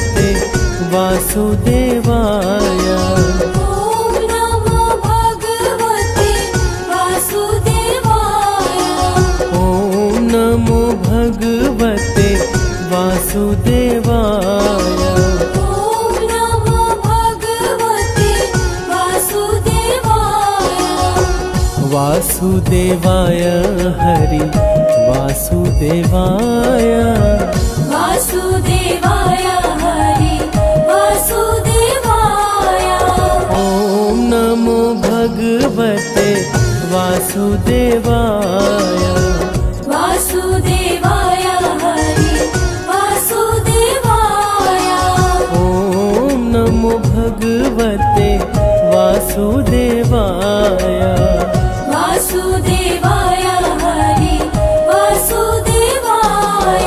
भगवते वासुदेवाय। ॐ नमो भगवते वासुदेवाय। ॐ नमो भगवते वासुदेवाय। ॐ नमो भगवते वासुदेवाय। वासुदेवाय हरि वासुदेवाय। वासुदेवाय हरि वासुदेवाय। ॐ नमो भगवते वासुदेवाय। वासुदेवाय हरि वासुदेवाय। ॐ नमो भगवते वासुदेवाय। वासुदेवाय हरि वासुदेवाय।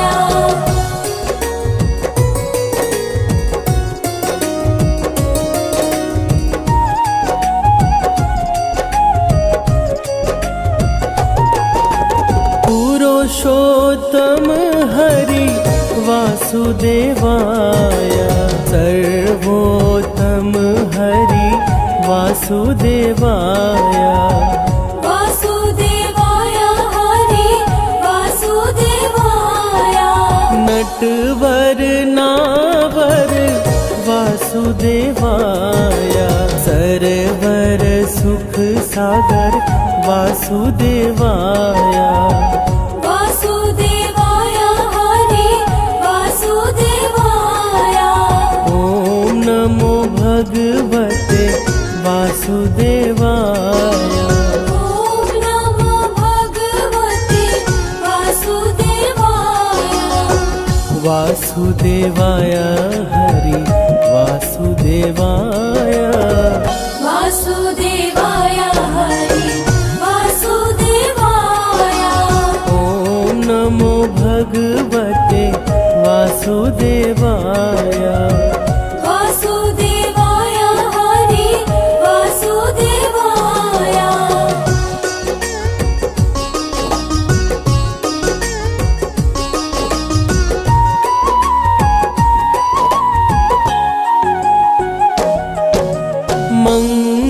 पुरुषोत्तम हरि वासुदेवाय। सर्वोत्तम हरि वासुदेवाय। वासुदेवाय हरि वासुदेवाय। नटवर नावर वासुदेवाय। सरवर सुख सागर वासुदेवाय। वासुदेवाय हरि वासुदेवाय। ॐ नमो भगवते वासुदेवाय। ॐ नमो भगवते वासुदेवाय। वासुदेवाय हरि वासुदेवाय। वासुदेवाय हरि वासुदेवाय। ॐ नमो भगवते वासुदेवाय। वासुदेवाय हरि वासुदेवाय।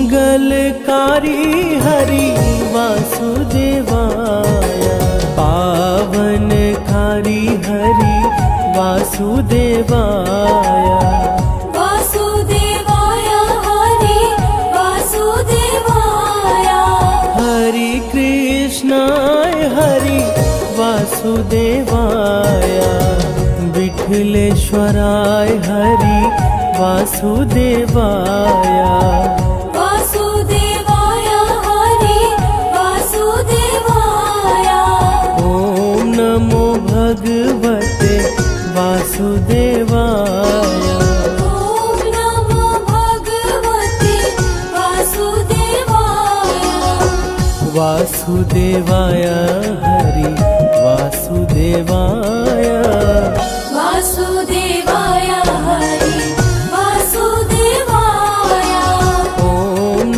मंगलकारी हरि वासुदेवाय। पावनकारी हरि वासुदेवाय। वासुदेवाय हरि वासुदेवाय। हरि कृष्णाय हरि वासुदेवाय। विठलेश्वराय हरि वासुदेवाय। वासुदेवाय हरि वासुदेवाय। ॐ नमो भगवते वासुदेवाय। ॐ नमो भगवते वासुदेवाय। वासुदेवाय हरि वासुदेवाय। वासुदेवाय हरि वासुदेवाय। ॐ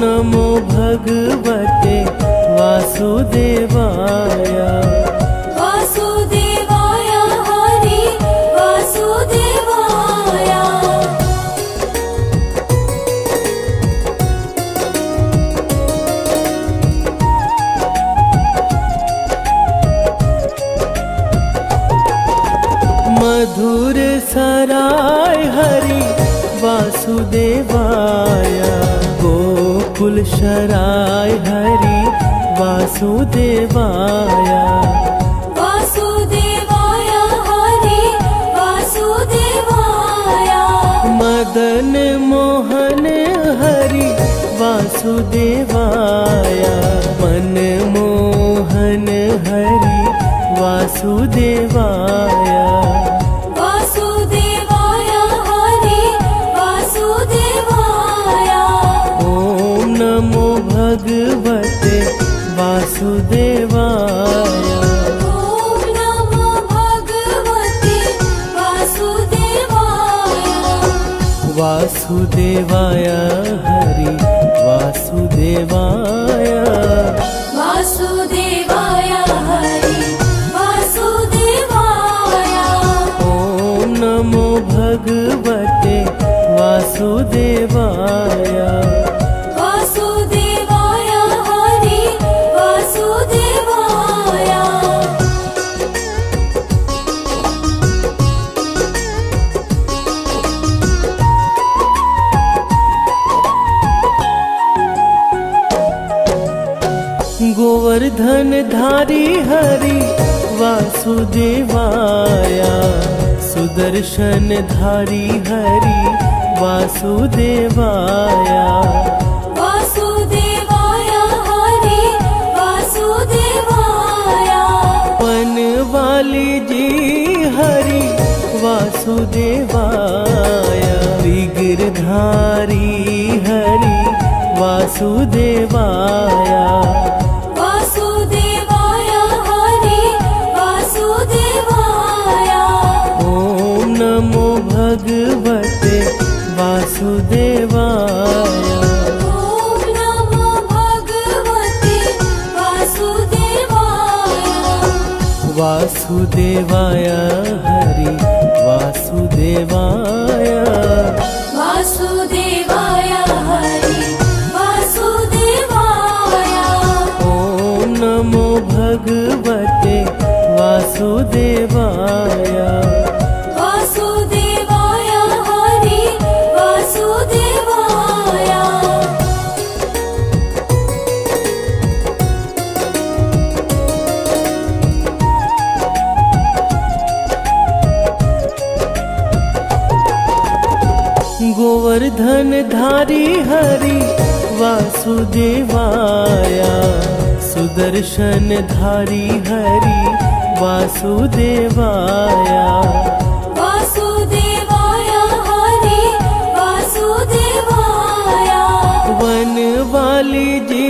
नमो भगवते वासुदेवाय। वासुदेवाय हरि वासुदेवाय। मधुर सराय हरि वासुदेवाय। गोकुल शराय हरि वासुदेवाय। वासुदेवाय हरि वासुदेवाय। मदन मोहन हरि वासुदेवाय। मनमोहन हरि वासुदेवाय। वासुदेवाय हरि वासुदेवाय। ॐ नमो भगवते वासुदेवाय। ॐ नमो भगवते वासुदेवाय। वासुदेवाय हरि वासुदेवाय। वासुदेवाय हरि वासुदेवाय। ॐ नमो भगवते वासुदेवाय वासुदेवाय हरि वासुदेवाय गोवर्धन धारी हरि वासुदेवाय सुदर्शन धारी हरि वासुदेवाय वासुदेवाय हरि वासुदेवाय वन वाली जी हरि वासुदेवाय विग्रधारी हरि वासुदेवाय वासुदेवाय हरि वासुदेवाय ओम नमो भगवते वासुदेवाय ॐ नमो भगवते वासुदेवाय वासुदेवाय हरि वासुदेवाय वासुदेवाय हरि वासुदेवाय ओम नमो भगवते वासुदेवाय वासुदेवाय हरि वासुदेवाय गोवर्धन धारी हरि वासुदेवाय सुदर्शन धारी हरि वासुदेवाय वासुदेवाय हरि वासुदेवाय वन वाली जी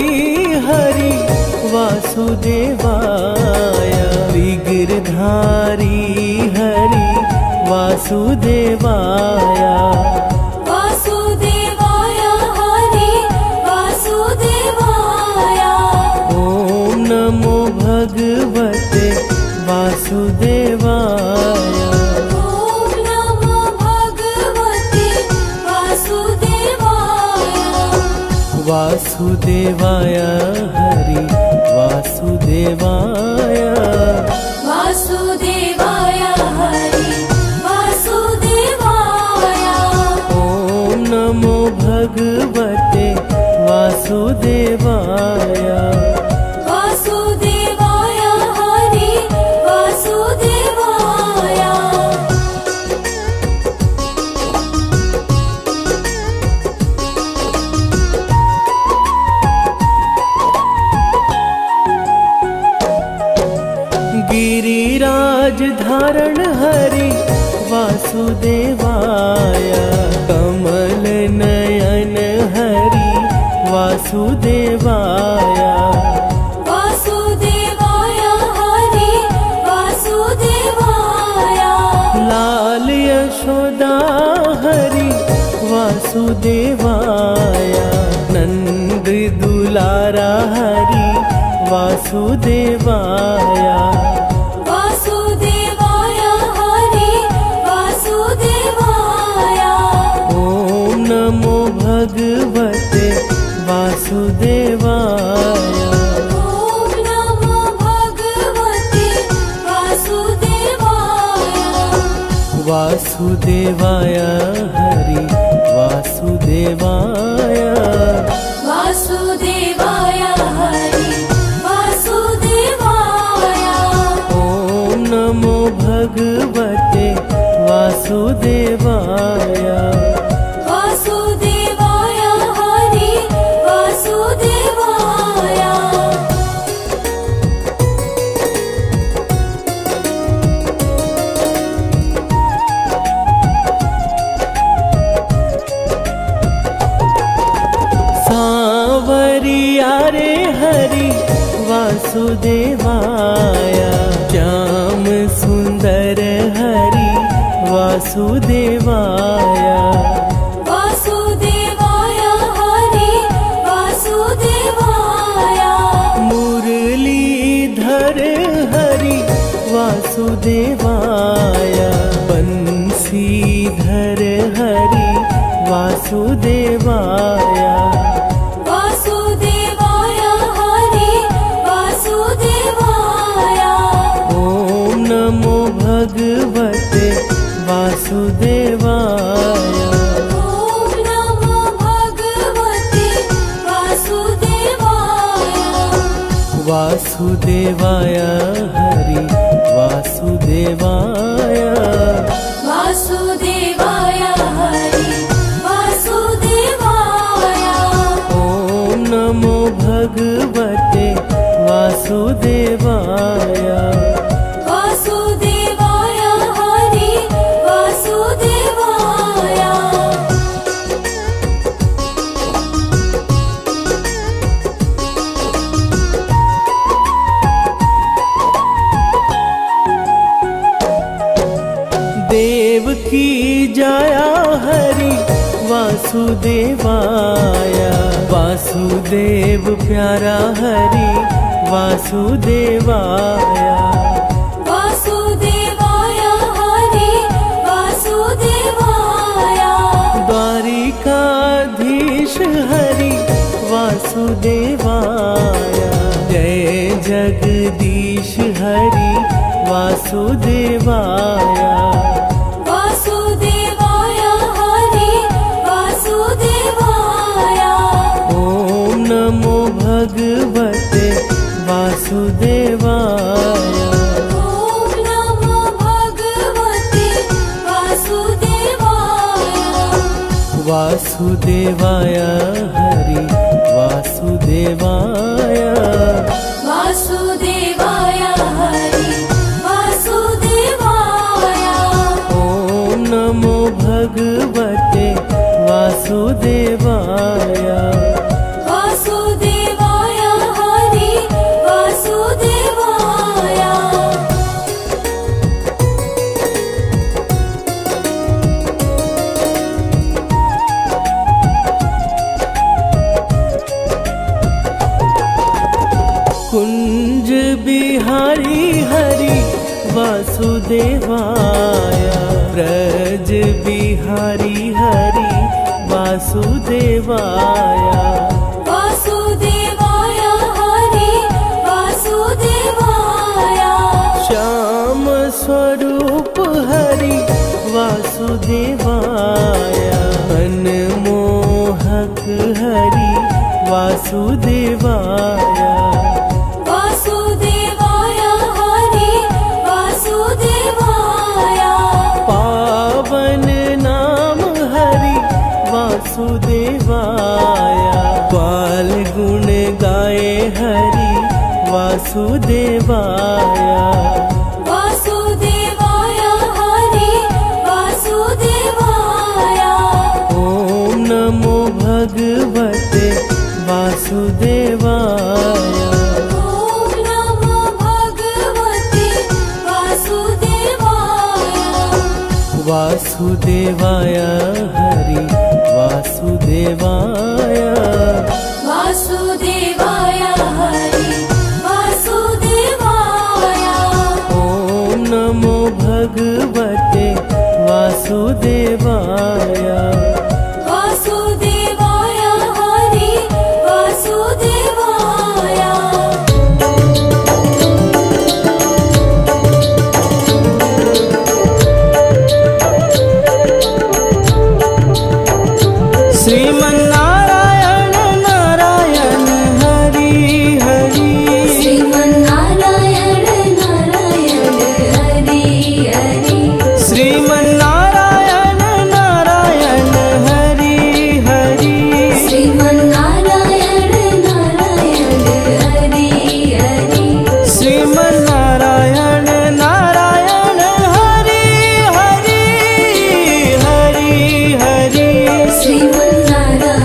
हरि वासुदेवाय विग्रधारी हरि वासुदेवाय वासुदेवाय हरि वासुदेवाय ओम नमो भगवते वासुदेवाय ॐ नमो भगवते वासुदेवाय वासुदेवाय हरि वासुदेवाय वासुदेवाय हरि वासुदेवाय ओम नमो भगवते वासुदेवाय वासुदेवाय हरि वासुदेवाय गिरिराज धारण हरि वासुदेवाय कमल नयन हरि वासुदेवाय वासुदेवाय हरि वासुदेवाय लाल यशोदा हरि वासुदेवाय नंद दुलारा हरि वासुदेवाय वासुदेवाय हरि वासुदेवाय ओम नमो भगवते वासुदेवाय ॐ नमो भगवते वासुदेवाय वासुदेवाय हरि वासुदेवाय वासुदेवाय हरि वासुदेवाय ओम नमो भगवते वासुदेवाय वासुदेवाय हरि वासुदेवाय सांवरिया रे हरि वासुदेवाय श्याम सुंदर हरि वासुदेवाय वासुदेवाय हरि वासुदेवाय मुरलीधर हरि वासुदेवाय बंसीधर हरि वासुदेवाय वासुदेवाय हरि वासुदेवाय ॐ नमो भगवते वासुदेवाय ॐ नमो भगवते वासुदेवाय वासुदेवाय हरि वासुदेवाय वासुदेवाय हरि वासुदेवाय ॐ नमो भगवते वासुदेवाय वासुदेवाय हरि वासुदेवाय देव की जाया हरि वासुदेवाय वासुदेव प्यारा हरि वासुदेवाय वासुदेवाय हरि वासुदेवाय द्वारिकाधीश हरि वासुदेवाय जय जगदीश हरि वासुदेवाय वासुदेवाय हरि वासुदेवाय ॐ नमो भगवते वासुदेवाय ॐ नमो भगवते वासुदेवाय वासुदेवाय हरि वासुदेवाय वासुदेवाय हरि वासुदेवाय ॐ नमो भगवते वासुदेवाय वासुदेवाय हरि वासुदेवाय कुंज बिहारी हरि वासुदेवाय ब्रज बिहारी हरि वासुदेवाय वासुदेवाय हरि वासुदेवाय श्याम स्वरूप हरि वासुदेवाय मनमोहक हरि वासुदेवाय वासुदेवाय हरि वासुदेवाय पावन नाम हरि वासुदेवाय ग्वाल गुण गाए हरि वासुदेवाय वासुदेवाय हरि वासुदेवाय ॐ नमो भगवते वासुदेवाय ॐ नमो भगवते वासुदेवाय वासुदेवाय हरि वासुदेवाय वासुदेवाय हरि वासुदेवाय ॐ नमो भगवते वासुदेवाय वासुदेवाय हरि वासुदेवाय श्रीमन्नारायण नारायण हरि हरि श्रीमन्नारायण नारायण हरि हरि श्रीमन्नारायण नारायण हरि हरि श्रीमन्नारायण नारायण हरि हरि श्रीमन्नारायण नारायण हरि हरि हरि हरि श्रीमन्नारायण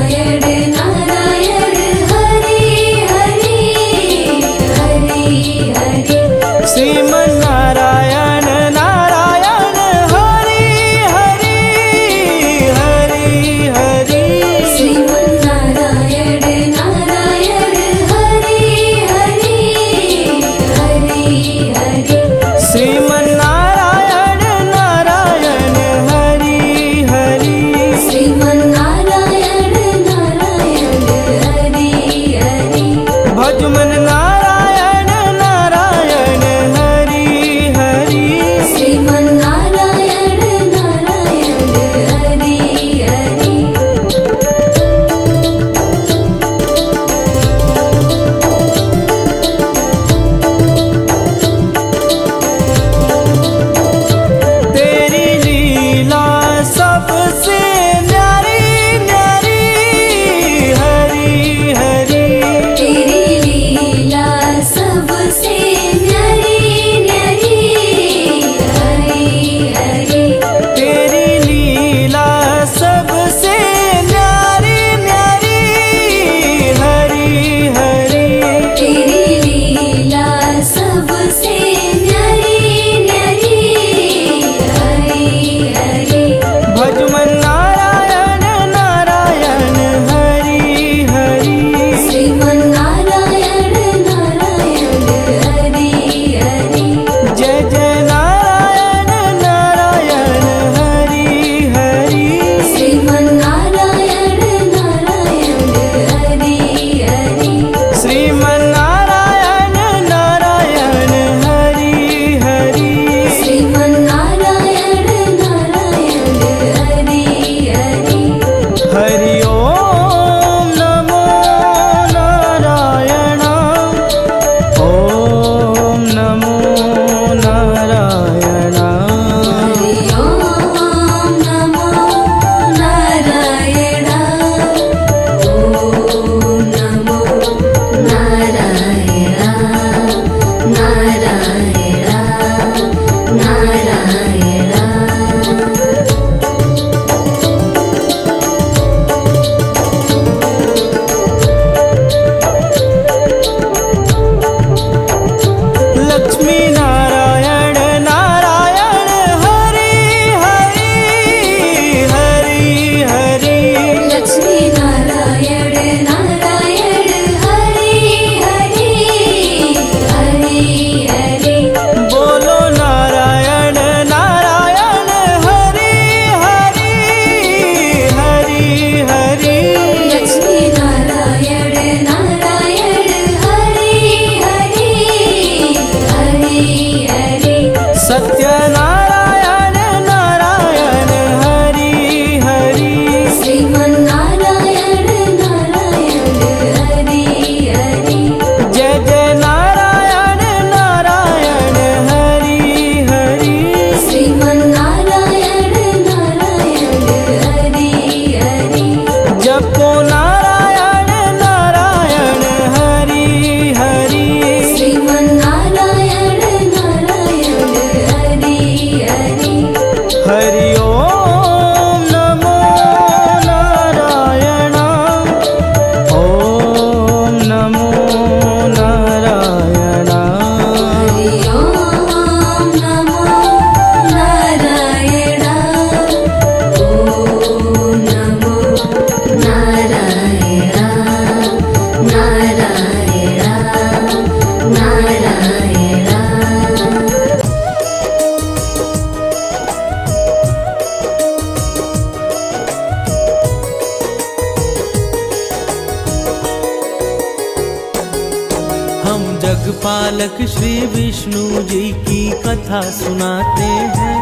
जगपालक श्री विष्णु जी की कथा सुनाते हैं,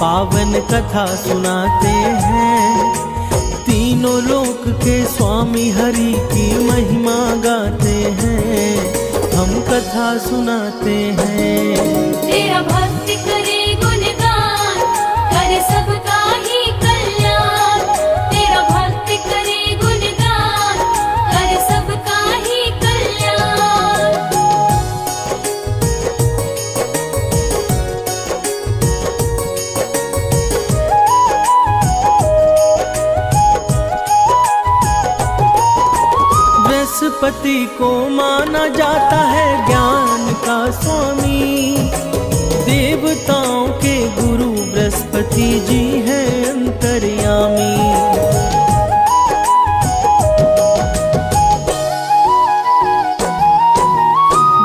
पावन कथा सुनाते हैं। तीनों लोक के स्वामी हरि की महिमा गाते हैं, हम कथा सुनाते हैं। तेरा भक्त करे गुणगान, करे सबका ही कल्याण। तेरा भक्त करे गुणगान, करे सबका ही कल्याण। बृहस्पति को माना जाता है ज्ञान का स्वामी, देवताओं के गुरु बृहस्पति जी हैं अंतर्यामी।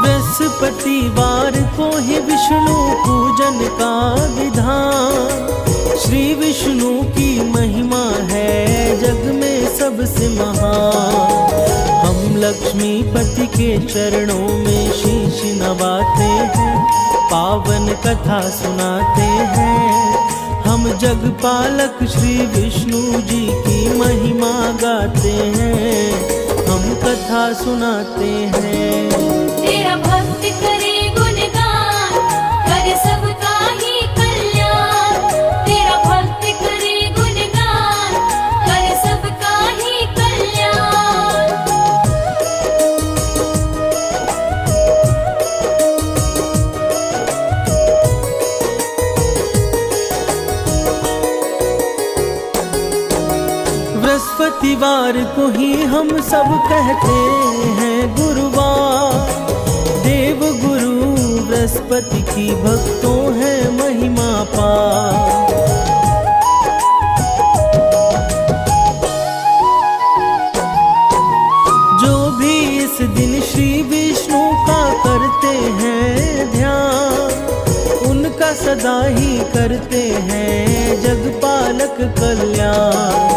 बृहस्पतिवार को ही विष्णु पूजन का विधान, श्री विष्णु की महिमा है जग में सबसे महान। हम लक्ष्मीपति के चरणों में शीश नवाते हैं, पावन कथा सुनाते हैं। हम जगपालक श्री विष्णु जी की महिमा गाते हैं, हम कथा सुनाते हैं। तेरा भक्त करे गुणगान, करे सबका ही कल्याण। तेरा भक्त करे गुणगान, करे सबका ही कल्याण। बृहस्पतिवार को ही हम सब कहते हैं गुरुवार, देव गुरु बृहस्पति की भक्तों है महिमा पार। जो भी इस दिन श्री विष्णु का करते हैं ध्यान, उनका सदा ही करते हैं जगपालक कल्याण।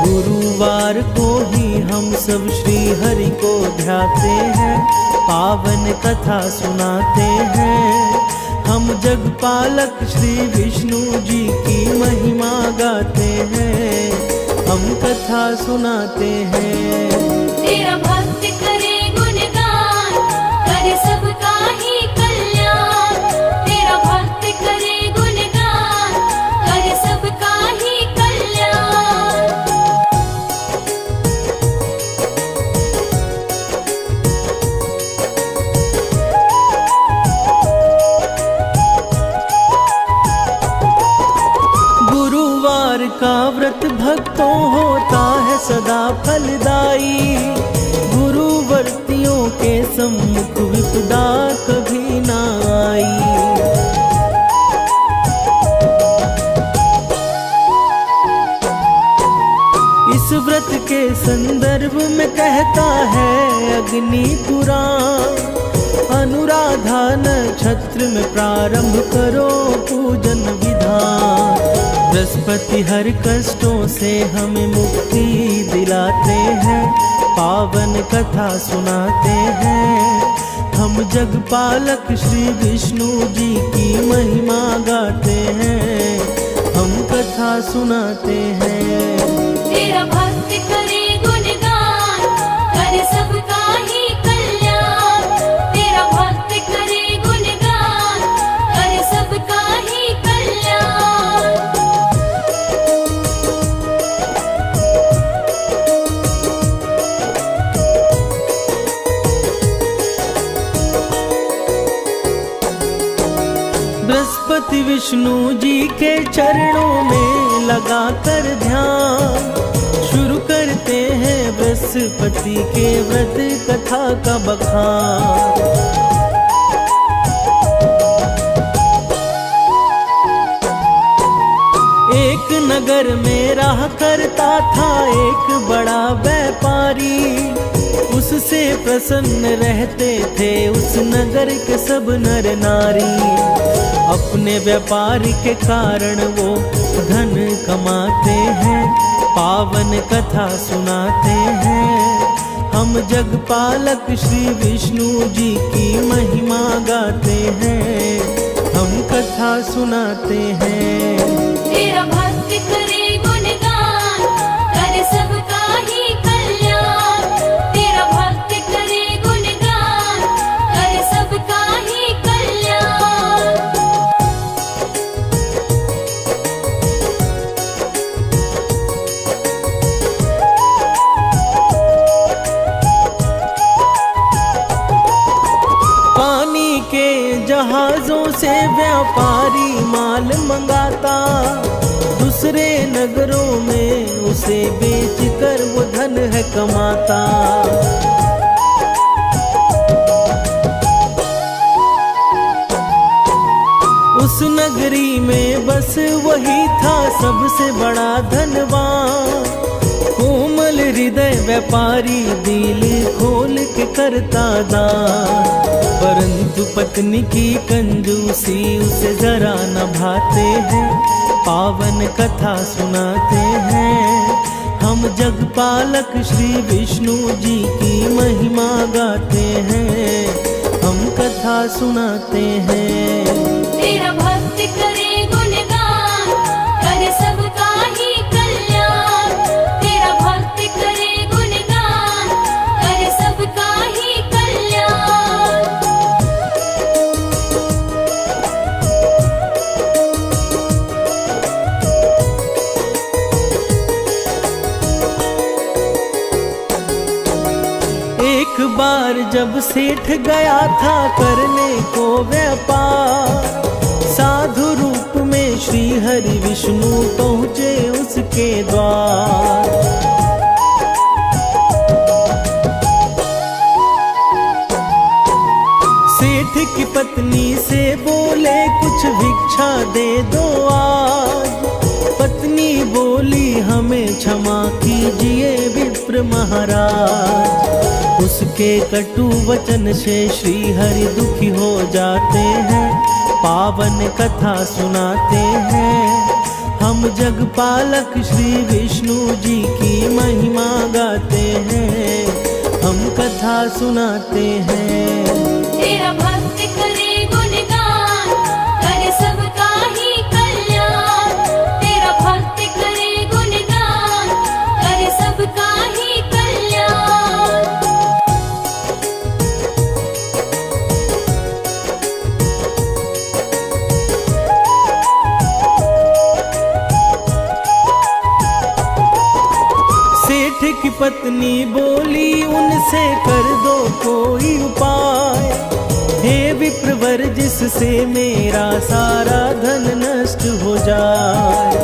गुरुवार को ही हम सब श्री हरि को ध्याते हैं, पावन कथा सुनाते हैं। हम जगपालक श्री विष्णु जी की महिमा गाते हैं, हम कथा सुनाते हैं। तेरा भक्त करे गुणगान, करे सबका ही कल्याण। तेरा भक्त करे गुणगान, करे सबका ही कल्याण। गुरुवार का व्रत भक्तों होता है सदा फलदायी, गुरुवर्तियों के सम्मुख विपदा कभी ना आई। इस व्रत के संदर्भ में कहता है अग्नि पुराण, अनुराधा नक्षत्र में प्रारंभ करो पूजन विधान। बृहस्पति हर कष्टों से हमें मुक्ति दिलाते हैं, पावन कथा सुनाते हैं। हम जगपालक श्री विष्णु जी की महिमा गाते हैं, हम कथा सुनाते हैं। तेरा भक्त करे गुणगान, करे सबका ही कल्याण। तेरा भक्त करे गुणगान, करे सबका ही कल्याण। बृहस्पति विष्णु जी के चरणों में लगाकर ध्यान, शुरू करते हैं बृहस्पति के व्रत कथा का बखान। एक नगर में रहा करता था एक बड़ा व्यापारी, उससे प्रसन्न रहते थे उस नगर के सब नर नारी। अपने व्यापार के कारण वो धन कमाते हैं, पावन कथा सुनाते हैं। हम जगपालक श्री विष्णु जी की महिमा गाते हैं, हम कथा सुनाते हैं। तेरा भक्त करे गुणगान, करे सबका ही कल्याण। तेरा भक्त करे गुणगान, करे सबका ही कल्याण। पानी के जहाजों से व्यापारी माल मंगाता, दूसरे नगरों में उसे बेचकर वो धन है कमाता। उस नगरी में बस वही था सबसे बड़ा धनवान, कोमल हृदय व्यापारी दिल खोल के करता दान। परंतु पत्नी की कंजूसी उसे जरा न भाते हैं, पावन कथा सुनाते हैं। हम जगपालक श्री विष्णु जी की महिमा गाते हैं, हम कथा सुनाते हैं। तेरा भक्त करे गुणगान, करे सबका ही कल्याण। तेरा भक्त करे गुणगान, करे सबका ही कल्याण। एक बार जब सेठ गया था करने को व्यापार, साधु रूप में श्री हरि विष्णु पहुँचे उसके द्वार। सेठ की पत्नी से बोले कुछ भिक्षा दे दो आज। पत्नी बोली हमें क्षमा कीजिए विप्र महाराज। उसके कटु वचन से श्री हरि दुखी हो जाते हैं, पावन कथा सुनाते हैं। हम जगपालक श्री विष्णु जी की महिमा गाते हैं, हम कथा सुनाते हैं। तेरा भक्त करे गुणगान, करे सबका ही कल्याण। तेरा भक्त करे गुणगान, करे सबका ही कल्याण। सेठ की पत्नी बोली उनसे कर दो कोई उपाय, हे विप्रवर जिससे मेरा सारा धन नष्ट हो जाए।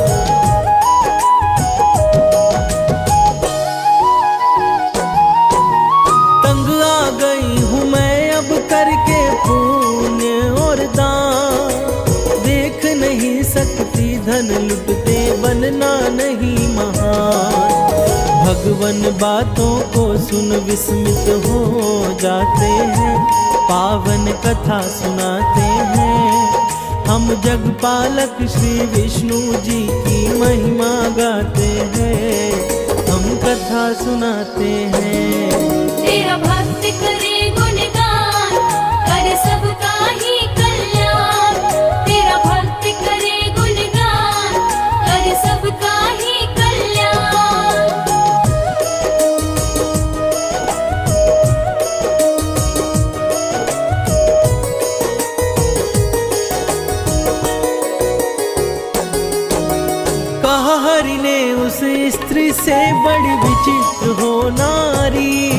तंग आ गई हूँ मैं अब करके पुण्य और दान, देख नहीं सकती धन लुटते बनना नहीं महान। भगवन बातों को सुन विस्मित हो जाते हैं, पावन कथा सुनाते हैं। हम जगपालक श्री विष्णु जी की महिमा गाते हैं, हम कथा सुनाते हैं। तेरा भक्त करे गुणगान, करे सबका ही कल्याण। तेरा भक्त करे गुणगान, करे सबका ही कल्याण। कहा हरि ने उस स्त्री से बड़ी विचित्र हो नारी,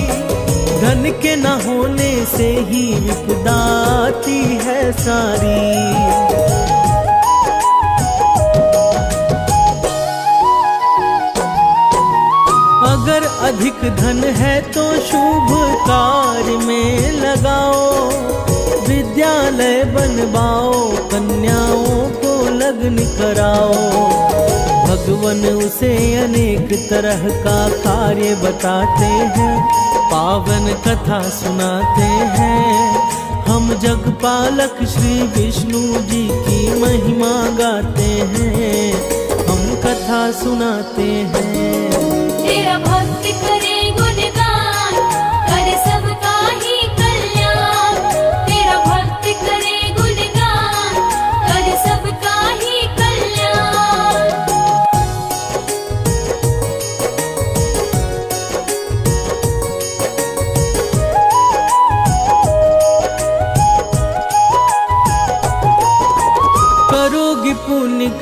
धन के न होने से ही विपदा आती है सारी। अगर अधिक धन है तो शुभ कार्य में लगाओ, विद्यालय बनवाओ, कन्याओं को लग्न कराओ। भगवन उसे अनेक तरह का कार्य बताते हैं, पावन कथा सुनाते हैं। हम जगपालक श्री विष्णु जी की महिमा गाते हैं, हम कथा सुनाते हैं। तेरा भक्त करे गुणगान,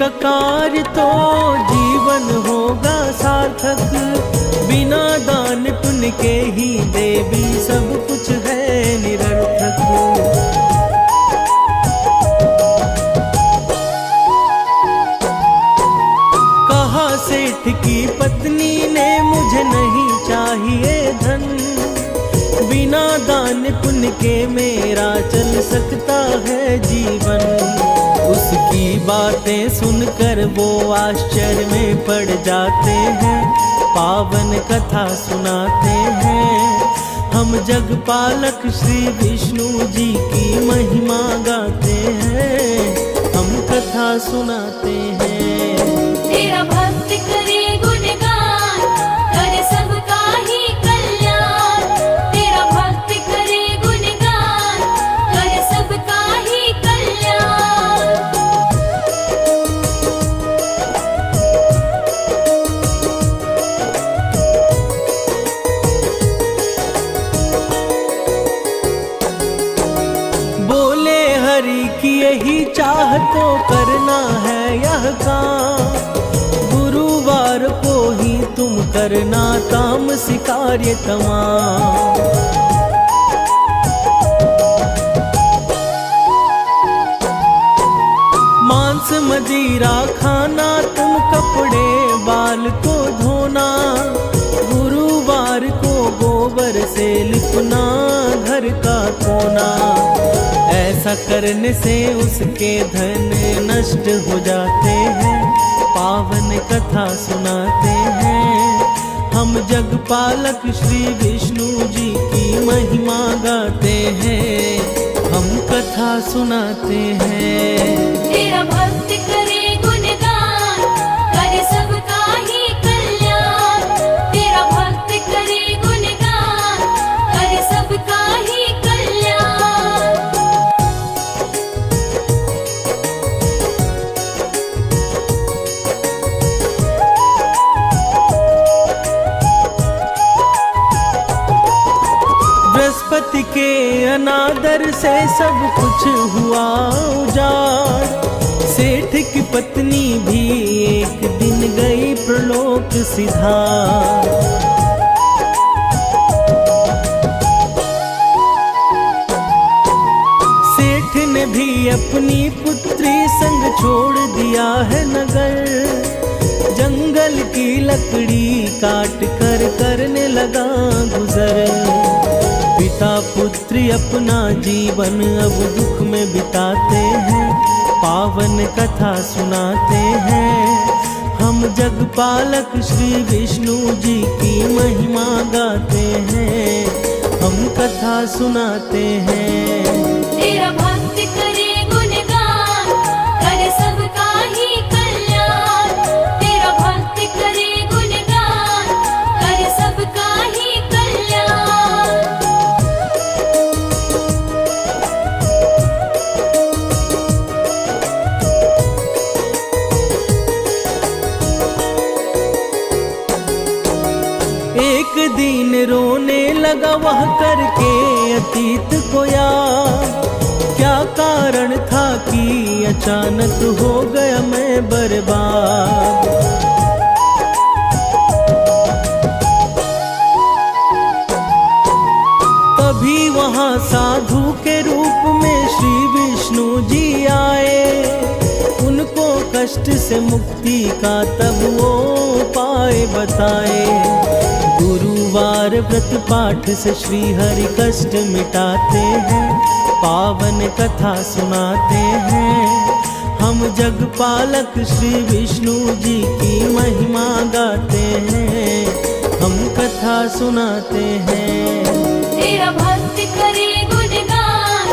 का कार्य तो जीवन होगा सार्थक। बिना दान पुण्य के ही देवी सब कुछ है निरर्थक। कहा सेठ की पत्नी ने मुझे नहीं चाहिए धन, बिना दान पुण्य के मेरा चल सकता है जीवन। उसकी बातें सुनकर वो आश्चर्य में पड़ जाते हैं, पावन कथा सुनाते हैं। हम जगपालक श्री विष्णु जी की महिमा गाते हैं, हम कथा सुनाते हैं। तेरा भक्त करे गुणगान, करे सबका ही कल्याण। तेरा भक्त करे गुणगान, करे सबका ही कल्याण। बोले हरि की यही चाह तो करना है यह काम। गुरुवार को ही तुम करना तामसी कार्य तमाम। मांस मदिरा खाना, तुम कपड़े बाल को धोना। गुरुवार को गोबर से लिपना घर का कोना। ऐसा करने से उसके धन नष्ट हो जाते हैं, पावन कथा सुनाते हैं। हम जगपालक श्री विष्णु जी की महिमा गाते हैं, हम कथा सुनाते हैं। तेरा भक्त करे गुणगान, करे सबका ही कल्याण। तेरा भक्त करे गुणगान, करे सबका ही कल्याण। बृहस्पति के अनादर से सब कुछ हुआ उजाड़। सेठ की पत्नी भी एक दिन गई प्रलोक सिधार। सेठ ने भी अपनी पुत्री संग छोड़ दिया है नगर। जंगल की लकड़ी काट कर करने लगा गुजर। पिता पुत्री अपना जीवन अब दुख में बिताते हैं, पावन कथा सुनाते हैं। हम जगपालक श्री विष्णु जी की महिमा गाते हैं, हम कथा सुनाते हैं। तेरा भक्त करे गुणगान, करे सबका ही कल्याण। तेरा भक्त करे गुणगान, करे सबका ही कल्याण। एक दिन रोने लगा वह करके अतीत को याद। क्या कारण था कि अचानक हो गया मैं बर्बाद। तभी वहाँ साधु के रूप में श्री विष्णु जी आए। उनको कष्ट से मुक्ति का तब वो उपाय बताए। गुरुवार व्रत पाठ से श्री हरि कष्ट मिटाते हैं, पावन कथा सुनाते हैं। हम जगपालक श्री विष्णु जी की महिमा गाते हैं, हम कथा सुनाते हैं। तेरा भक्त करे गुणगान,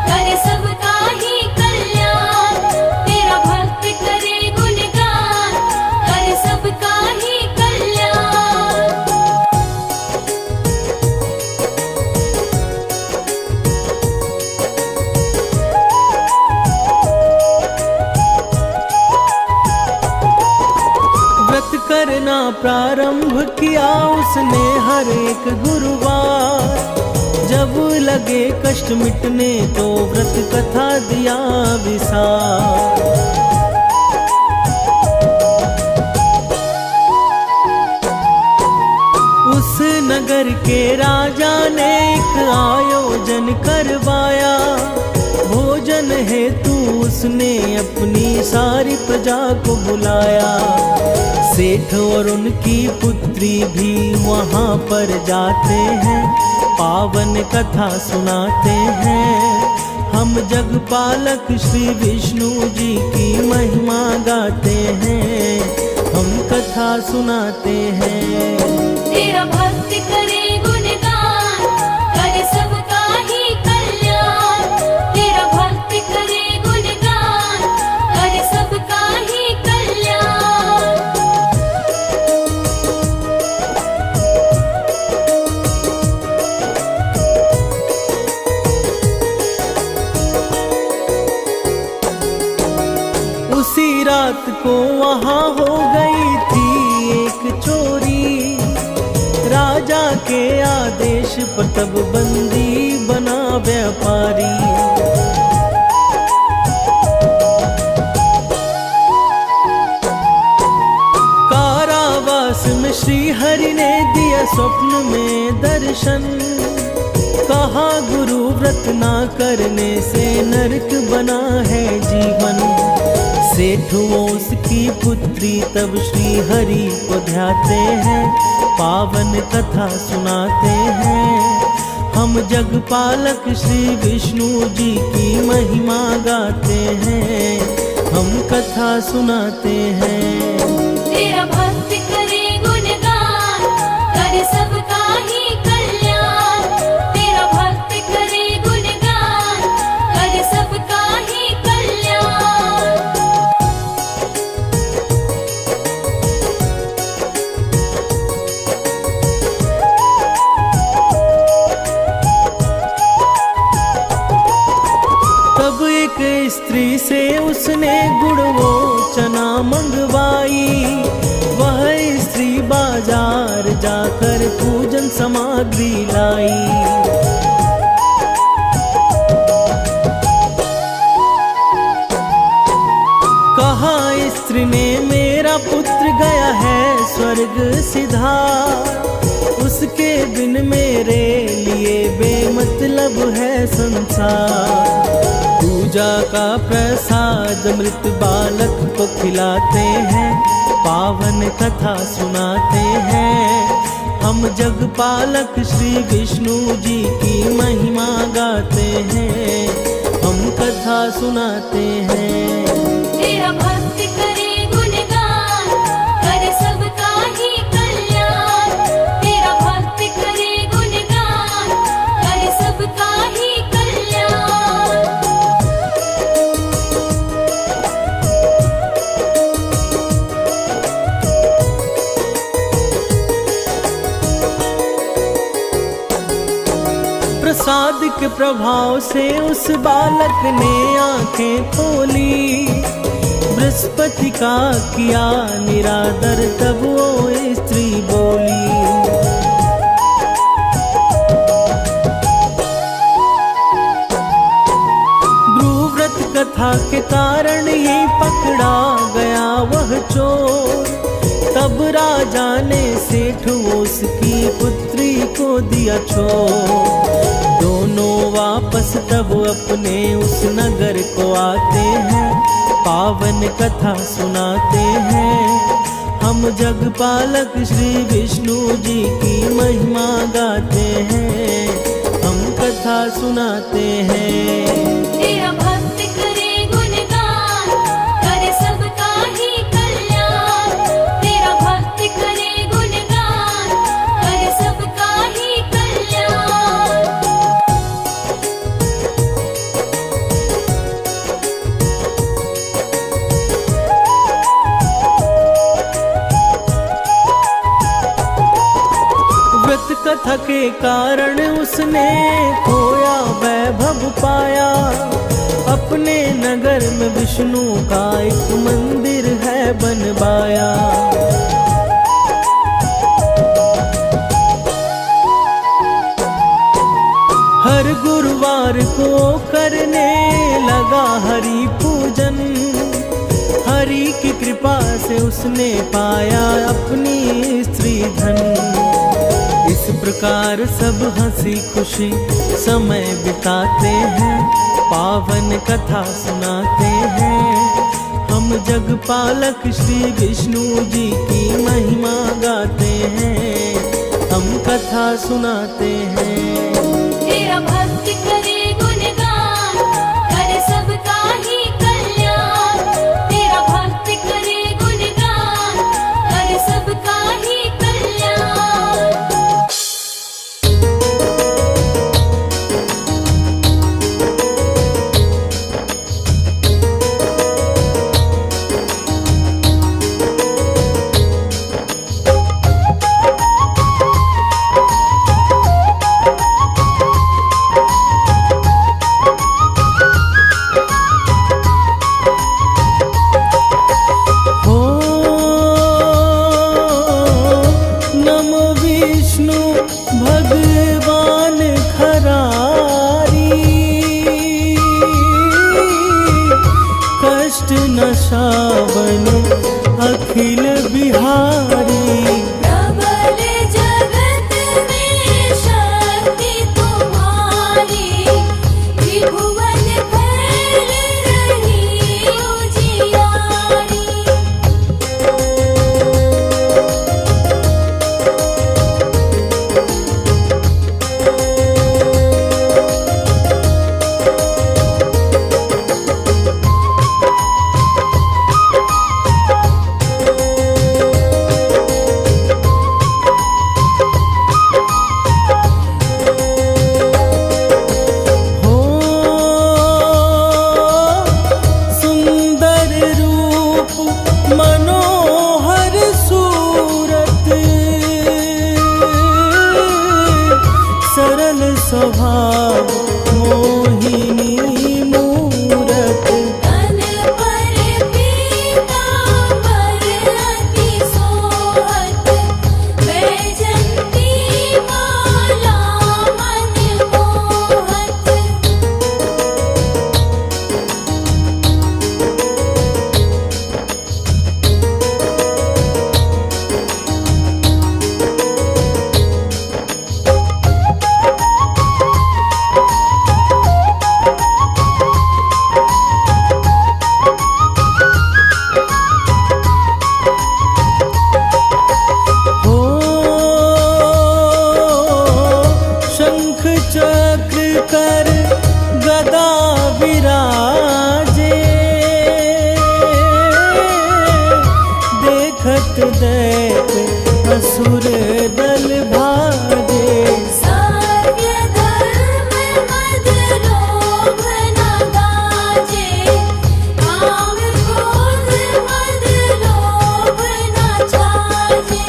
करे सबका ही कल्याण। तेरा भक्त करे गुणगान, करे सबका ही कल्याण। व्रत करना प्रारंभ किया उसने हर एक गुरुवार। जब लगे कष्ट मिटने तो व्रत कथा दिया विसार। नगर के राजा ने एक आयोजन करवाया। भोजन हेतु उसने अपनी सारी प्रजा को बुलाया। सेठ और उनकी पुत्री भी वहाँ पर जाते हैं, पावन कथा सुनाते हैं। हम जगपालक श्री विष्णु जी की महिमा गाते हैं, हम कथा सुनाते हैं। तेरा भक्त करे गुणगान, करे सबका ही कल्याण। तेरा भक्त करे गुणगान, करे सबका ही कल्याण। उसी रात को वहाँ हो गई थी एक चोरी। राजा के आदेश पर तब बंदी बना व्यापारी। कारावास में श्री हरि ने दिया स्वप्न में दर्शन। कहा गुरु व्रत ना करने से नरक बना है जीवन। सेठ उसकी पुत्री तब श्री हरि को ध्याते हैं, पावन कथा सुनाते हैं। हम जगपालक श्री विष्णु जी की महिमा गाते हैं, हम कथा सुनाते हैं। तेरा भक्त करे गुणगान, करे सबका ही कल्याण। तेरा भक्त करे गुणगान, करे सबका ही कल्याण। तब एक स्त्री से उसने गुड़ वो चना मंगवाई। वह स्त्री बाजार जाकर पूजन सामग्री लाई। कहा स्त्री ने मेरा पुत्र गया है स्वर्ग सिधार। उसके बिन मेरे लिए बेमतलब है संसार। पूजा का प्रसाद मृत बालक को खिलाते हैं, पावन कथा सुनाते हैं। हम जगपालक श्री विष्णु जी की महिमा गाते हैं, हम कथा सुनाते हैं। तेरा भक्त करे गुणगान, करे सबका ही कल्याण। तेरा भक्त करे गुणगान, करे सबका ही कल्याण। प्रसाद के प्रभाव से उस बालक ने आंखें खोली। बृहस्पति का किया निरादर तब वो स्त्री बोली। ब्रूव्रत कथा के कारण ही पकड़ा गया वह चोर। तब राजा ने सेठ उसकी पुत्री को दिया छोड़। दोनों वापस तब अपने उस नगर को आते हैं, पावन कथा सुनाते हैं। हम जगपालक श्री विष्णु जी की महिमा गाते हैं, हम कथा सुनाते हैं। तेरा भक्त करे गुणगान, करे सबका ही कल्याण। तेरा भक्त करे गुणगान, करे सबका ही कल्याण। व्रत कथा के कारण उसने खोया वैभव पाया। अपने नगर में विष्णु का एक मंदिर है बनवाया। हर गुरुवार को करने लगा हरि पूजन। हरि की कृपा से उसने पाया अपनी स्त्री धन। इस प्रकार परिवार सब हंसी खुशी समय बिताते हैं, पावन कथा सुनाते हैं। हम जगपालक श्री विष्णु जी की महिमा गाते हैं, हम कथा सुनाते हैं। तेरा भक्त करे गुणगान, करे सबका ही कल्याण। तेरा भक्त करे गुणगान, करे सबका ही कल्याण। भगवान खरारी, कष्ट नशावन अखिल बिहारी। प्रबल जगत में शक्ति तुम्हारी, त्रिभुवन फैल रही उजियारी। स्वभाव मोहिनी मूरत, तन पर पीतांबर अति सोहत। वैजंती माला मन मोहत। चक्र कर गदा विराजे, देखत दैत असुर दल भाजे। सत्य धर्म मद लोभ न गाजे, काम क्रोध मद लोभ न छाजे।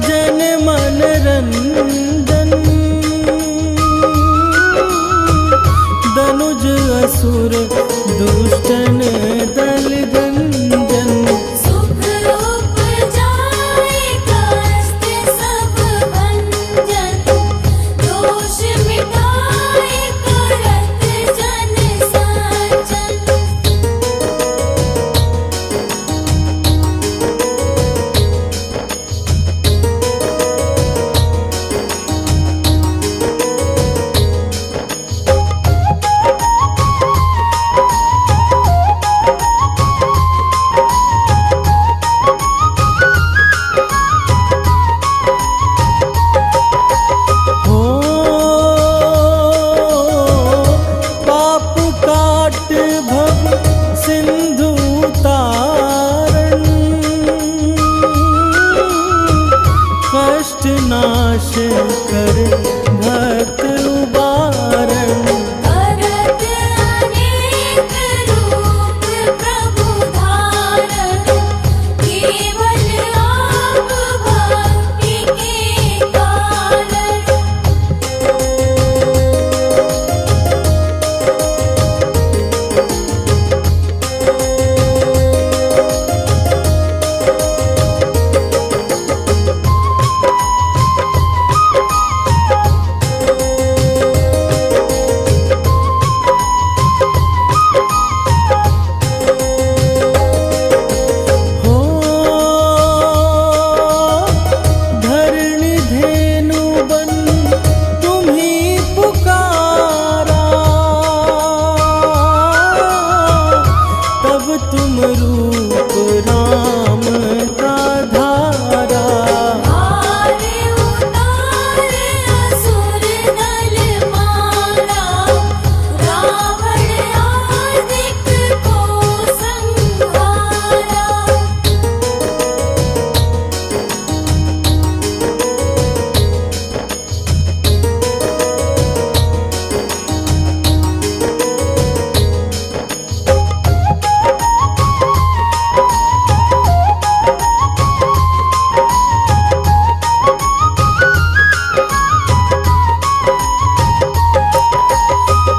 जन मन रंजन, दनुज असुर दुष्टन दल गंजन। सुख उपजाए कष्ट सब भंजन, दोष मिटाए करत जन सज्जन। नाश कर भक्त उबारण, करत अनेक रूप प्रभु धारण। केवल आप भक्ति के कारण, धेनु बन तुम्ही पुकारा, तब तुम रूप राम का धारा। हारे उतारे असुर दल मारा, रावण आदिक को संहारा।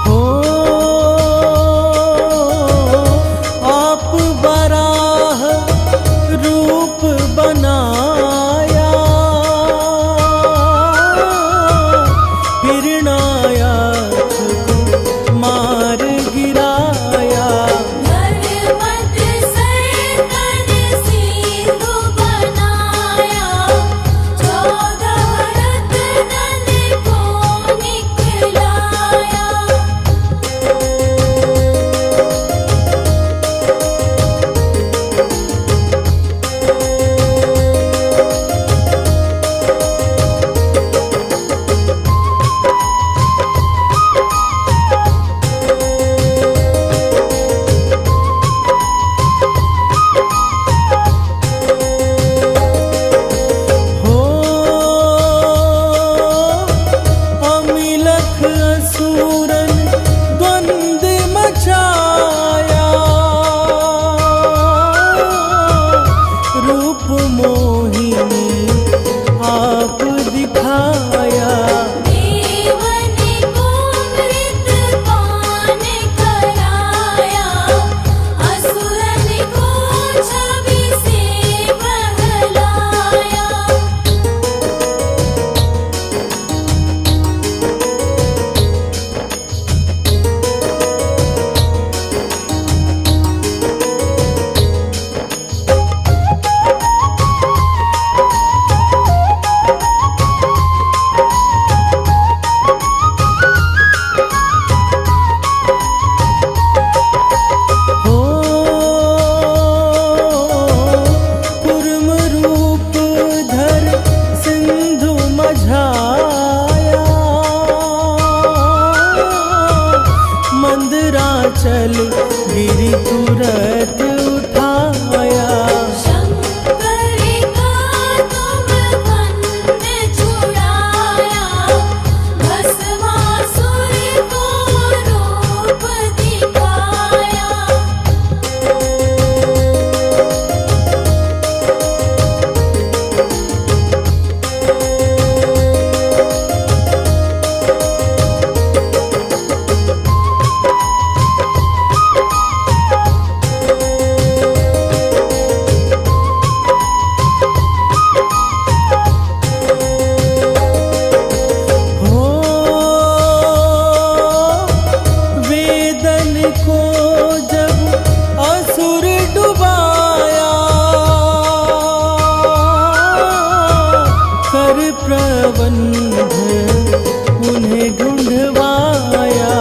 हो आप बराह रूप बनाया, हिरणायक्ष को मार गिराया। धर्मत सैतन सिंधु बनाया, 14 रत्नन को निकलाया। हो अमिलख असुरन द्वंद मचाया, रूप मोहिनी आप दिखाया। देवन को मृतपान कराया, असुरन को छवि से बहलाया। हो कुर्म रूप धर सिंधु मझाया, मंदराचल गिरि तुरत उठाया। शंकर का तुम बंद छुड़ाया, भस्मासुर को रूप दिखाया। हो वेदन को जब असुर डुबाया, कर प्रबंध उन्हें ढूंढवाया।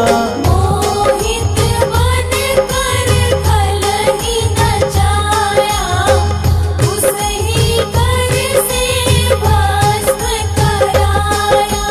मोहित बन कर कलही नचाया, उसही कर से भस्म कराया।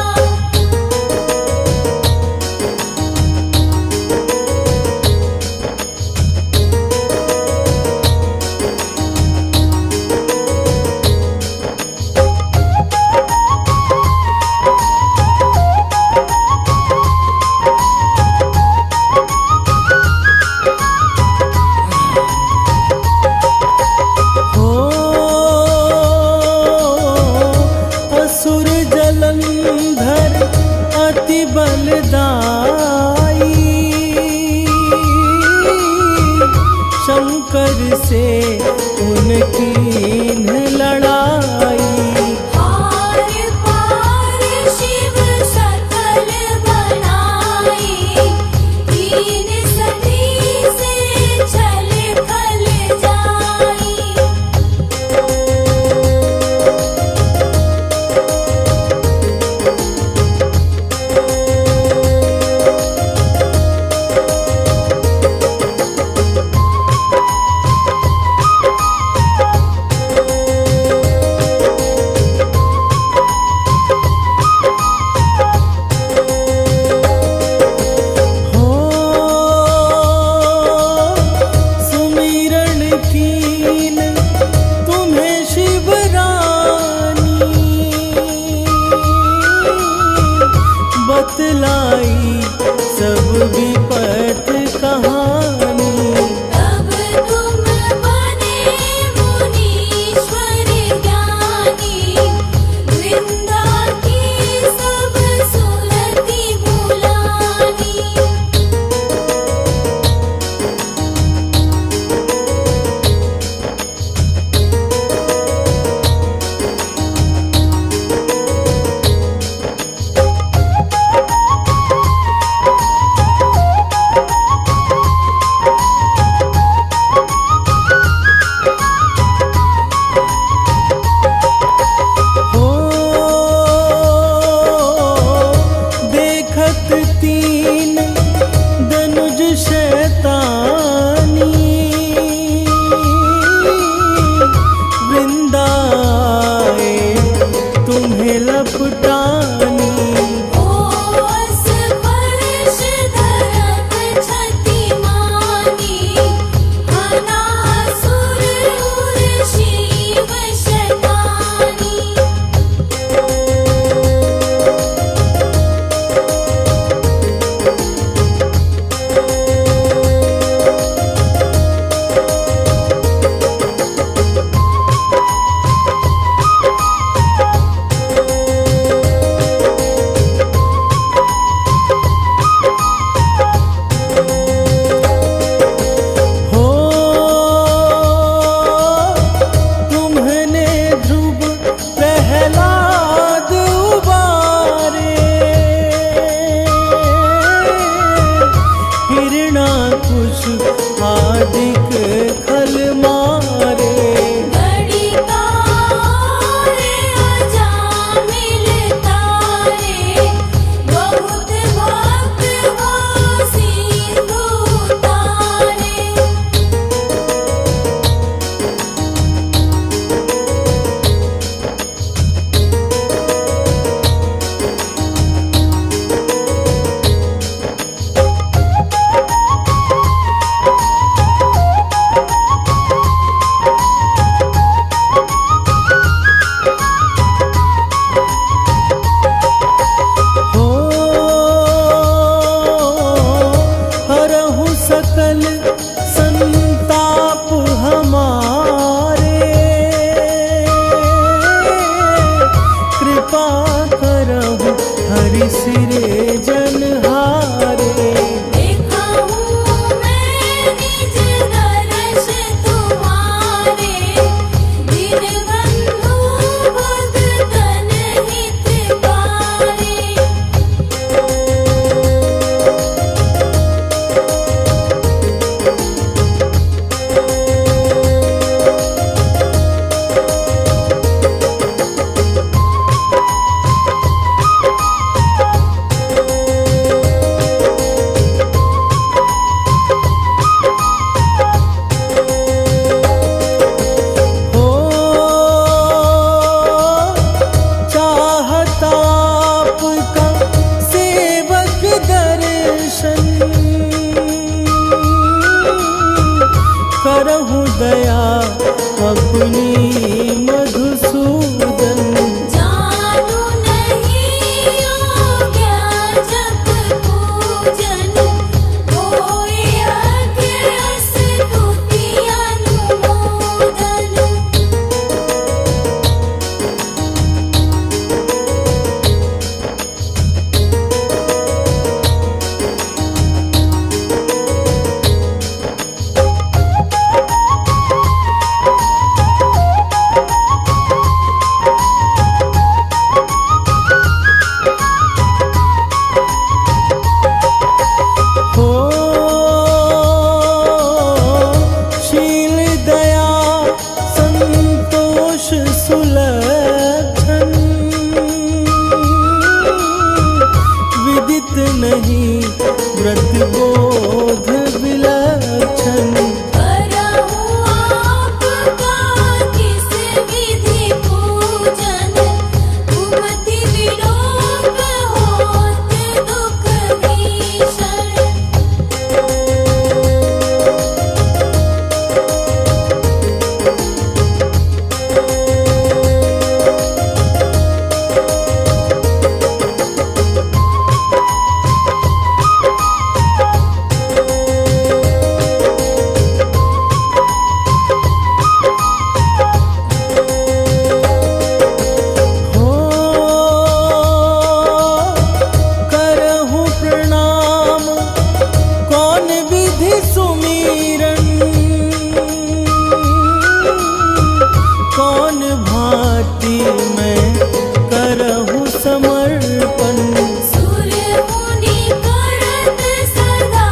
समर्पण। सूर्य मुनि करत सदा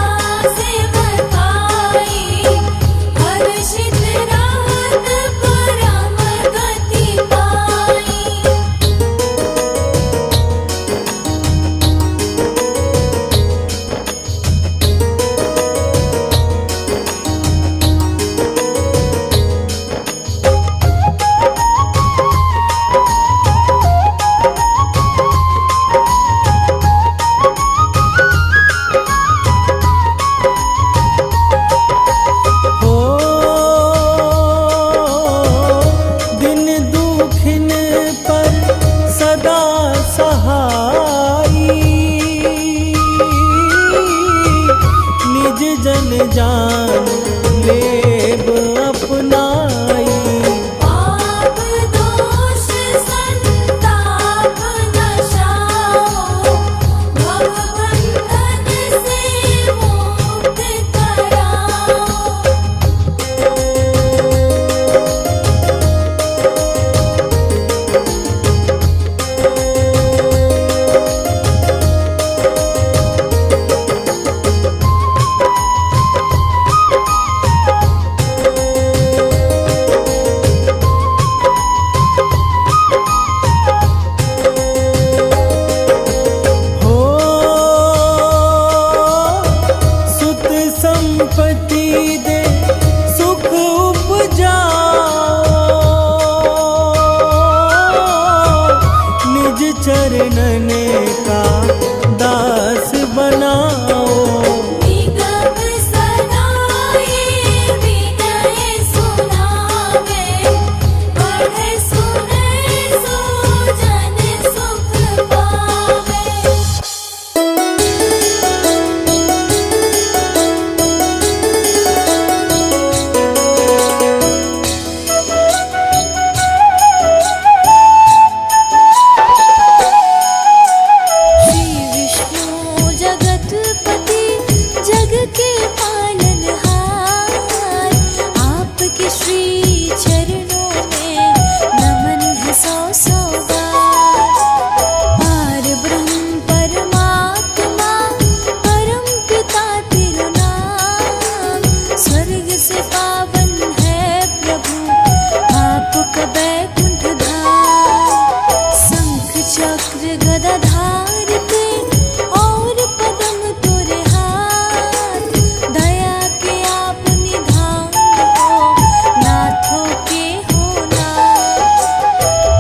सेवकाई, हर्षित रहत परम गति पाई। हो दिन दुखिन पर सदा सहाई, निज जन जान लेब अपनाई। पाप दोष संताप नशाओ, भव बंधन से मुक्त कराओ। हो सुत संपत्ति दे सुख उपजाओ, निज चरणन का दास बनाओ। निगम सदाए विनय सुनावे, पढ़े सुने सो जन सुख पावे। श्री विष्णु जगतपति, जग के पालनहार, आपके श्री चरणों में नमन है सौ सौ बार। पार ब्रह्म परमात्मा, परम पिता तिरुनाम, स्वर्ग से पावन है प्रभु आपका बैकुंठ धाम। शंख चक्र गदा धारते और पदम तोरे हाथ, दया के आप निधान हो, नाथों के हो नाथ।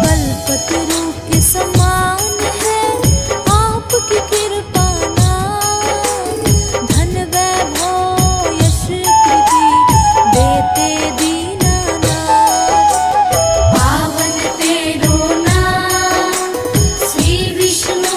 कल्पतरु के समान है आपकी कृपा नाम, धन वैभव यश कीर्ति देते दीनानाथ। पावन तेरो नाम, श्री विष्णु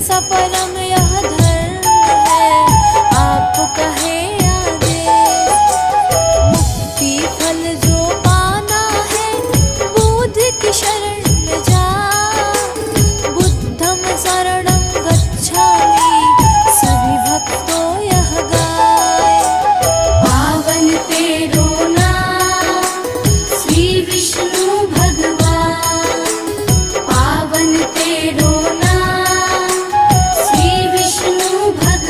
सा परम यह धर्म है, आप कहे आदेश। मुक्ति फल जो पाना है, बुद्धि की शरण में जा। बुद्धम शरणं गच्छामि, सभी भक्तों यह गाए। पावन तेरो नाम श्री विष्णु भगवान, पावन तेरो नाम श्री विष्णु भगवान।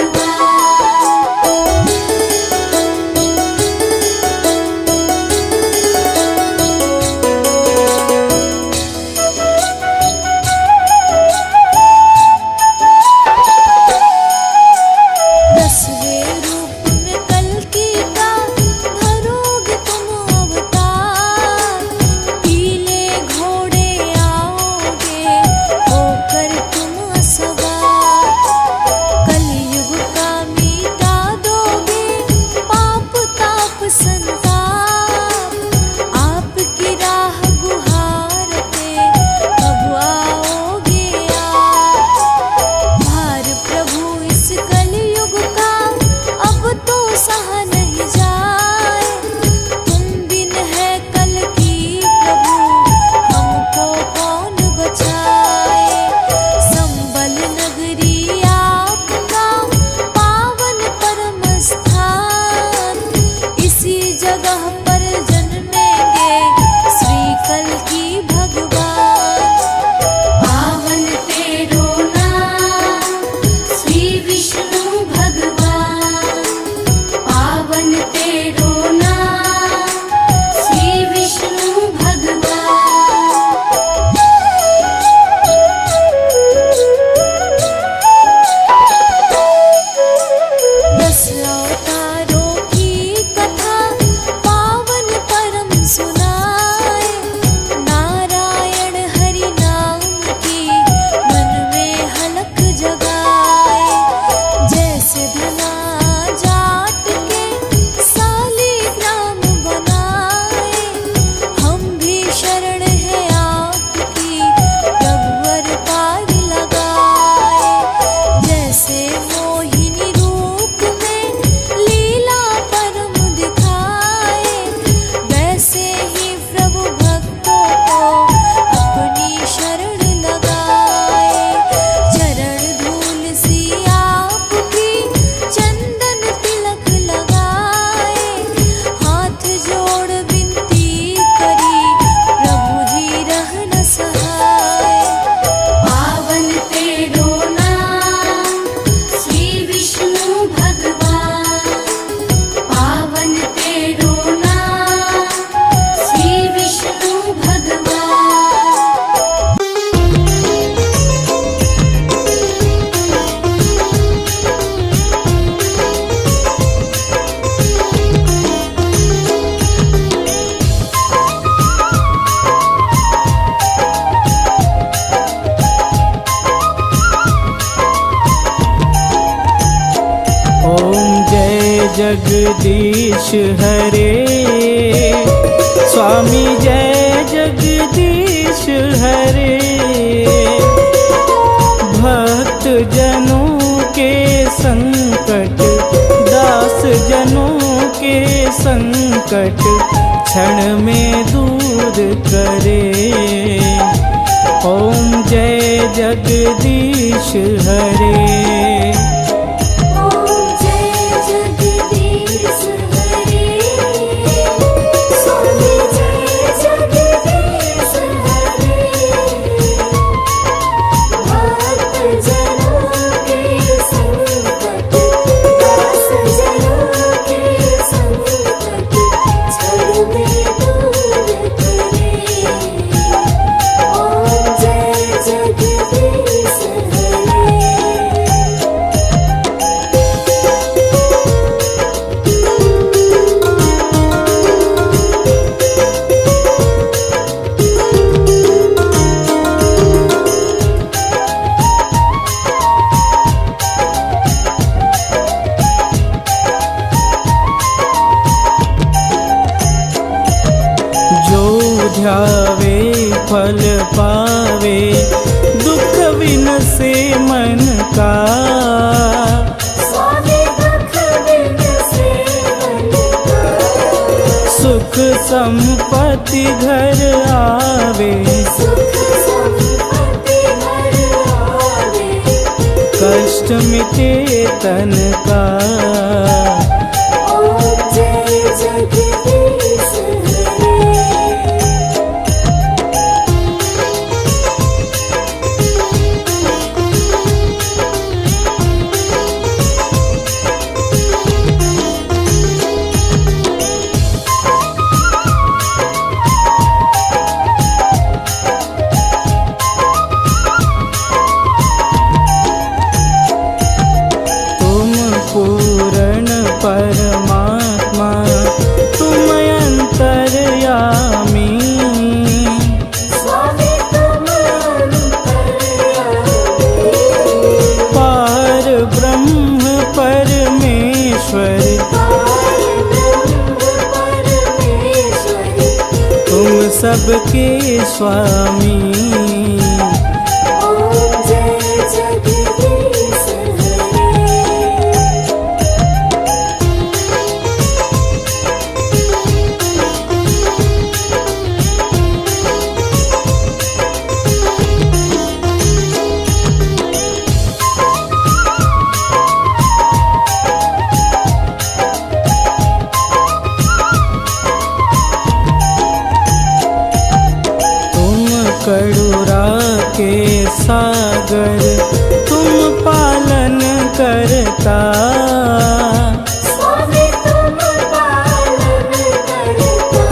दसवें रूप में कल्कि का धरोगे तुम अवतार। पीले घोड़े आओगे होकर तुम सवार। कलयुग का मिटा दोगे पाप ताप संताप। आपकी राह गुहारते कब आओगे आप। भार प्रभु इस कलयुग का अब तो सहा नहीं जाए। तुम बिन है कल की प्रभु, हमको कौन बचाए। संबल नगरी आपका पावन परम स्थान। इसी जगह पर जन्मेंगे श्री कल्कि भगवान। पावन तेरो नाम श्री विष्णु भगवान, पावन तेरो नाम श्री विष्णु भगवान। दस अवतारों की कथा पावन परम सुनाए। नारायण हरि नाम की मन में हलक जगाए। जैसे धना जाट के सालीग्राम बनाए। हम भी शरण है आपकी प्रभुवर पार लगाए। जैसे मोहिनी रूप में लीला परम दिखाए। वैसे ही प्रभु भक्तों को अपनी शरण लगाए। चरण धूल सी आपकी चंदन तिलक लगाए। हाथ जोड़ विनती करी प्रभु जी रह न सहाय। पावन तेरो नाम श्री विष्णु भगवान, पावन तेरो नाम श्री विष्णु भगवान। ओम जय जगदीश हरे, स्वामी जय जगदीश हरे। भक्त जनों के संकट, दास जनों के संकट क्षण में दूर करे। ओम जय जगदीश हरे। ओम जय जगदीश हरे, स्वामी जय जगदीश हरे। भक्त जनों के संकट, दास जनों के संकट क्षण में दूर करे। ओम जय जगदीश हरे। संपत्ति घर आवे, सुख संपत्ति घर आवे, कष्ट मिटे तन का। ओम जय जगदीश हरे। तुम पूर्ण परमात्मा, तुम अंतर्यामी, स्वामी तुम अंतर्यामी, पार ब्रह्म परमेश्वर, पारब्रह्म परमेश्वर, तुम सबके स्वामी। ओम जय जगदीश हरे। तुम करुणा के सागर, तुम पालन करता, स्वामी तुम पालन करता,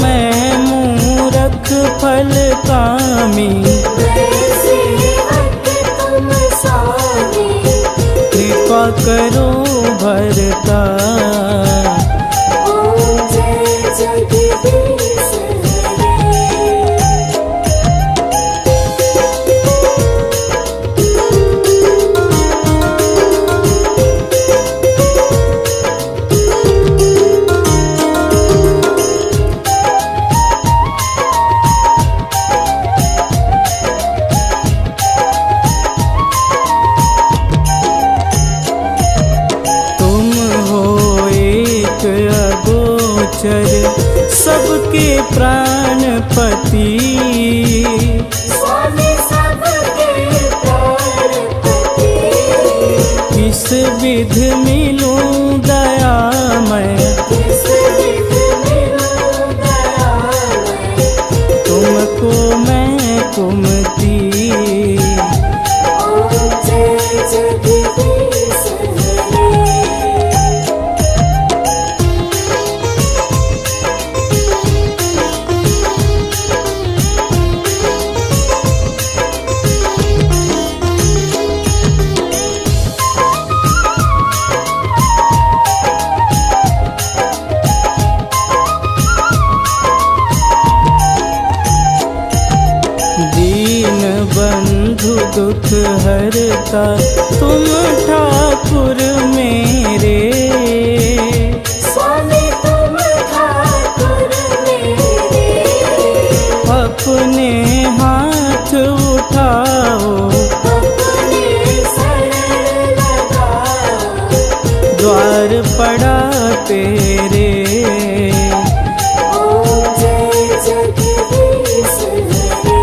मैं मूरख फल कामी, मैं सेवक तुम स्वामी, कृपा करो भरता। ओम जय जगदीश हरे। तुम हो एक अगोचर, सबके प्राणपति, स्वामी सबके प्राणपति, किस विध मिलूं दयामय, किस विध मिलूं दयामय, तुमको मैं कुमति। ओम जय जगदीश हरे। दीन बंधु दुख हरता, तुम ठाकुर मेरे, स्वामी तुम ठाकुर मेरे, अपने हाथ उठाओ, अपने शरण लगाओ, द्वार पड़ा तेरे। ओम जय जगदीश हरे।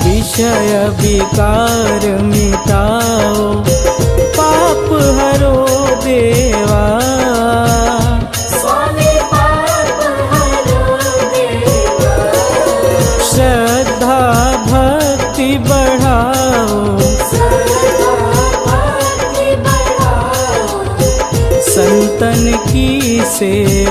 विषय विकार मिटाओ, पाप हरो देवा, स्वामी पाप हरो देवा, श्रद्धा भक्ति बढ़ाओ, श्रद्धा भक्ति बढ़ाओ, संतन की सेवा।